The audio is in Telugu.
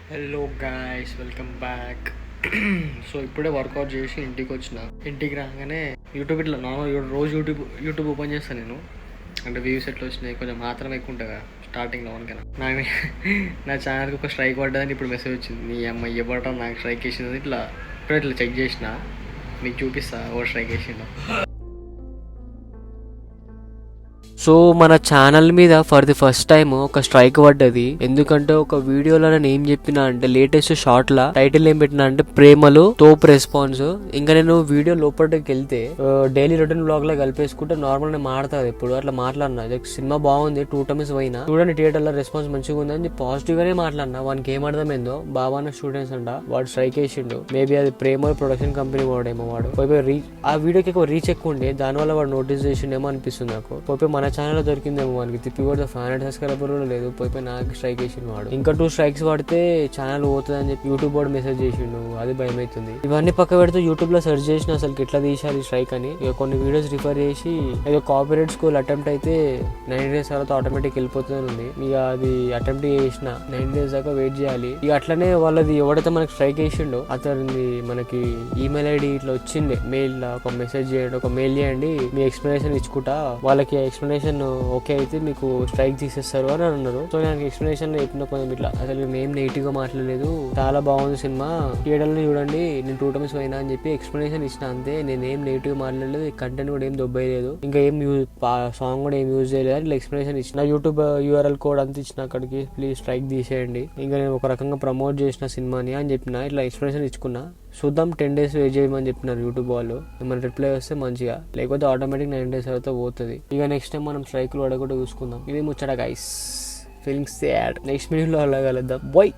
Hello guys, welcome back. So ఇప్పుడే వర్కౌట్ చేసి ఇంటికి వచ్చిన. ఇంటికి రాగానే ఇట్లా నార్మల్ రోజు యూట్యూబ్ ఓపెన్ చేస్తాను నేను. అంటే వ్యూస్ ఎట్లా వచ్చినాయి, కొంచెం మాత్రం ఎక్కువ ఉంటుంది కదా స్టార్టింగ్లో వన్కైనా. నా ఛానల్కి ఒక స్ట్రైక్ పడ్డదని ఇప్పుడు మెసేజ్ వచ్చింది. నీ అమ్మాయి ఇవ్వడం నాకు స్ట్రైక్ వేసింది. ఇట్లా చెక్ చేసిన, మీకు చూపిస్తా ఓ స్ట్రైక్ వేసిందో. సో మన ఛానల్ మీద ఫర్ ది ఫస్ట్ టైం ఒక స్ట్రైక్ పడ్డది. ఎందుకంటే ఒక వీడియోలో నేను ఏం చెప్పినా అంటే, లేటెస్ట్ షార్ట్ లా టైటిల్ ఏం పెట్టినా అంటే ప్రేమలు తోపు రెస్పాన్స్. ఇంకా నేను వీడియో లోపలికి వెళ్తే డైలీ రొటీన్ బ్లాగ్ లా కలిపేసుకుంటే నార్మల్ గా మాట్లాడతాను. ఇప్పుడు అట్లా మాట్లాడినా సినిమా బాగుంది 2 times పోయినా చూడండి, థియేటర్ లో రెస్పాన్స్ మంచిగా ఉందని పాజిటివ్ గానే మాట్లాడినా. వానికి ఏం అర్థమైందో, బాబాన స్టూడెంట్స్ అంట వాడు స్ట్రైక్ వేసిండు. మేబీ అది ప్రేమలు ప్రొడక్షన్ కంపెనీ వాడేమో. వాడు పోయి ఆ వీడియోకి ఎక్కువ రీచ్ ఎక్కువ ఉండే, దానివల్ల వాడు నోటీస్ చేసిండేమో అనిపిస్తుంది నాకు. పోయి మన ఛానల్ దొరికిందేమో వానికి. తిప్పి కూడా 500 సబ్స్క్రైబర్ కూడా లేదు. పోయి నాకు స్ట్రైక్ చేసిండు వాడు. ఇంకా 2 strikes పడితే ఛానల్ పోతుంది అని చెప్పి యూట్యూబ్ వాడు మెసేజ్ చేసిండు. అది భయం అవుతుంది. ఇవన్నీ పక్క పెడితే యూట్యూబ్ లో సెర్చ్ చేసిన అసలు ఎట్లా తీసాలి స్ట్రైక్ అని. ఇక కొన్ని వీడియోస్ రిఫర్ చేసి ఏదో కాపీరైట్ స్కూల్ అటెంప్ట్ అయితే 90 days తర్వాత ఆటోమేటిక్ వెళ్ళిపోతుంది ఉంది. ఇక అది అటెంప్ట్ చేసిన 90 days దాకా వెయిట్ చేయాలి. ఇక అట్లనే వాళ్ళది ఎవడైతే మనకి స్ట్రైక్ చేసిండో అతని మనకి ఈమెయిల్ ఐడి ఇట్లా వచ్చింది. మెయిల్ ఒక మెసేజ్ చేయండి, ఒక మెయిల్ చేయండి, మీ ఎక్స్ప్లెనేషన్ ఇచ్చుకుంటా. వాళ్ళకి ఎక్స్ప్లెనేషన్ ఓకే అయితే మీకు స్ట్రైక్ తీసేస్తారు అని అన్నారు. సో నాకు ఎక్స్ప్లెనేషన్ చెప్పిన కొంచెం ఇట్లా అసలు మేము నెగిటివ్ గా మాట్లాడలేదు, చాలా బాగుంది సినిమా, థియేటర్లో చూడండి, నేను 2 times పోయినా అని చెప్పి ఎక్స్ప్లెనేషన్ ఇచ్చిన. అంతే, నేనేం నెగిటివ్ గా మాట్లాడలేదు, కంటెంట్ కూడా ఏం దొబ్బేయలేదు, ఇంకా ఏం సాంగ్ కూడా ఏం యూజ్ చేయలేదు అని ఎక్స్ప్లెనేషన్ ఇచ్చిన. యూట్యూబ్ URL కోడ్ అంత ఇచ్చిన, అక్కడికి ప్లీజ్ స్ట్రైక్ తీసేయండి, ఇంకా నేను ఒక రకంగా ప్రమోట్ చేసిన సినిమాని అని చెప్పిన. ఇట్లా ఎక్స్ప్లెనేషన్ ఇచ్చుకున్నా. చూద్దాం, 10 days వెయిట్ చేయమని చెప్పినారు యూట్యూబ్ వాళ్ళు. మన రిప్లై వస్తే మంచిగా, లేకపోతే ఆటోమేటిక్ 9 days తర్వాత పోతుంది. ఇక నెక్స్ట్ టైం మనం స్ట్రైక్లు పడకుండా చూసుకుందాం. ఇది ముచ్చట గైస్, ఫీలింగ్ సాడ్. నెక్స్ట్ వీడియోలో అలా కలుద్దాం. బాయ్.